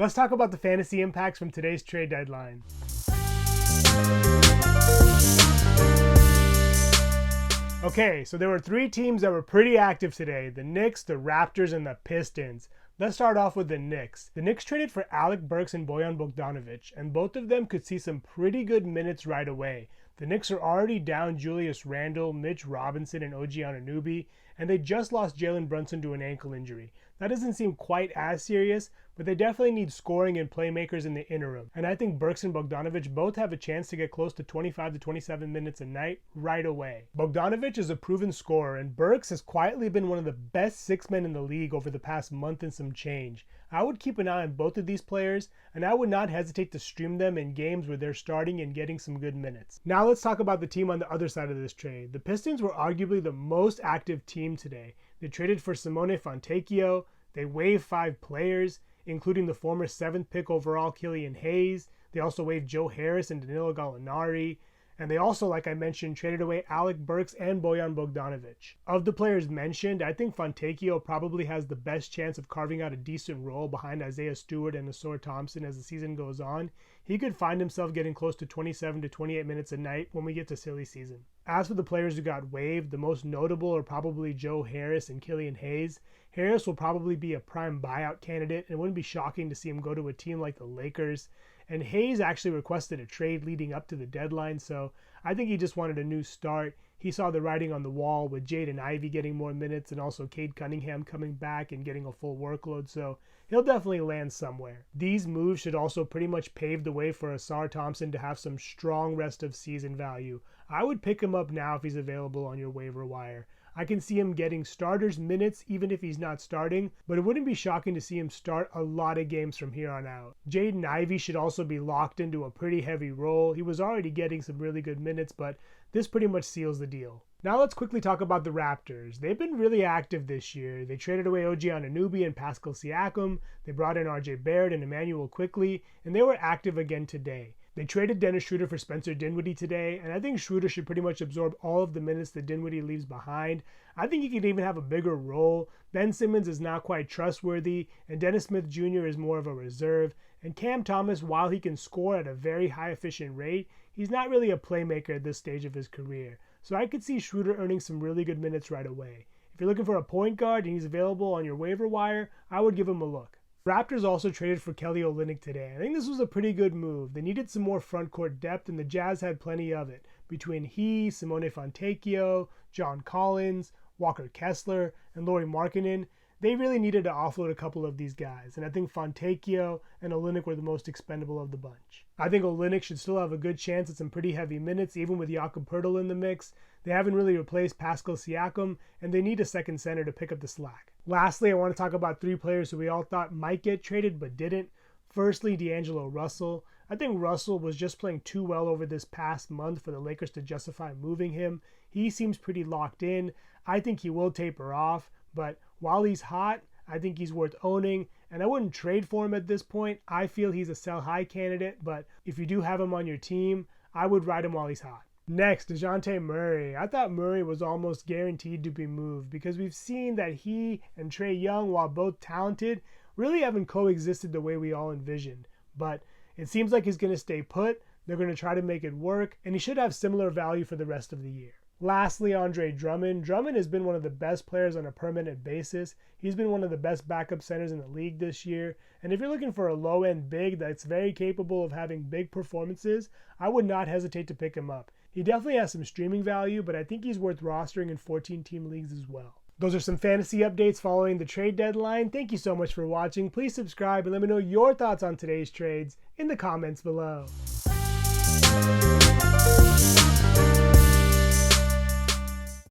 Let's talk about the fantasy impacts from today's trade deadline. Okay, so there were three teams that were pretty active today: the Knicks, the Raptors, and the Pistons. Let's start off with the Knicks. The Knicks traded for Alec Burks and Bojan Bogdanovic, and both of them could see some pretty good minutes right away. The Knicks are already down Julius Randle, Mitch Robinson, and OG Anunoby, and they just lost Jalen Brunson to an ankle injury. That doesn't seem quite as serious, but they definitely need scoring and playmakers in the interim. And I think Burks and Bogdanovic both have a chance to get close to 25 to 27 minutes a night right away. Bogdanovic is a proven scorer, and Burks has quietly been one of the best six men in the league over the past month and some change. I would keep an eye on both of these players, and I would not hesitate to stream them in games where they're starting and getting some good minutes. Now let's talk about the team on the other side of this trade. The Pistons were arguably the most active team today. They traded for Simone Fontecchio, they waived 5 players, including the former 7th pick overall Killian Hayes. They also waived Joe Harris and Danilo Gallinari. And they also, like I mentioned, traded away Alec Burks and Bojan Bogdanovic. Of the players mentioned, I think Fontecchio probably has the best chance of carving out a decent role behind Isaiah Stewart and Ausar Thompson as the season goes on. He could find himself getting close to 27 to 28 minutes a night when we get to silly season. As for the players who got waived, the most notable are probably Joe Harris and Killian Hayes. Harris will probably be a prime buyout candidate, and it wouldn't be shocking to see him go to a team like the Lakers. And Hayes actually requested a trade leading up to the deadline, so I think he just wanted a new start. He saw the writing on the wall with Jaden Ivey getting more minutes and also Cade Cunningham coming back and getting a full workload, so he'll definitely land somewhere. These moves should also pretty much pave the way for Ausar Thompson to have some strong rest of season value. I would pick him up now if he's available on your waiver wire. I can see him getting starters minutes even if he's not starting, but it wouldn't be shocking to see him start a lot of games from here on out. Jaden Ivey should also be locked into a pretty heavy role. He was already getting some really good minutes, but this pretty much seals the deal. Now let's quickly talk about the Raptors. They've been really active this year. They traded away OG Anunoby and Pascal Siakam. They brought in RJ Barrett and Emmanuel Quickley, and they were active again today. They traded Dennis Schroeder for Spencer Dinwiddie today, and I think Schroeder should pretty much absorb all of the minutes that Dinwiddie leaves behind. I think he could even have a bigger role. Ben Simmons is not quite trustworthy, and Dennis Smith Jr. is more of a reserve. And Cam Thomas, while he can score at a very high efficient rate, he's not really a playmaker at this stage of his career. So I could see Schroeder earning some really good minutes right away. If you're looking for a point guard and he's available on your waiver wire, I would give him a look. Raptors also traded for Kelly Olynyk today. I think this was a pretty good move. They needed some more front court depth, and the Jazz had plenty of it. Between he, Simone Fontecchio, John Collins, Walker Kessler, and Lauri Markkanen, they really needed to offload a couple of these guys, and I think Fontecchio and Olynyk were the most expendable of the bunch. I think Olynyk should still have a good chance at some pretty heavy minutes, even with Jakob Poeltl in the mix. They haven't really replaced Pascal Siakam, and they need a second center to pick up the slack. Lastly, I want to talk about 3 players who we all thought might get traded but didn't. Firstly, D'Angelo Russell. I think Russell was just playing too well over this past month for the Lakers to justify moving him. He seems pretty locked in. I think he will taper off, but while he's hot, I think he's worth owning, and I wouldn't trade for him at this point. I feel he's a sell high candidate, but if you do have him on your team, I would ride him while he's hot. Next, DeJounte Murray. I thought Murray was almost guaranteed to be moved because we've seen that he and Trae Young, while both talented, really haven't coexisted the way we all envisioned. But it seems like he's going to stay put. They're going to try to make it work, and he should have similar value for the rest of the year. Lastly, Andre Drummond. Drummond has been one of the best players on a permanent basis. He's been one of the best backup centers in the league this year. And if you're looking for a low-end big that's very capable of having big performances, I would not hesitate to pick him up. He definitely has some streaming value, but I think he's worth rostering in 14-team leagues as well. Those are some fantasy updates following the trade deadline. Thank you so much for watching. Please subscribe and let me know your thoughts on today's trades in the comments below.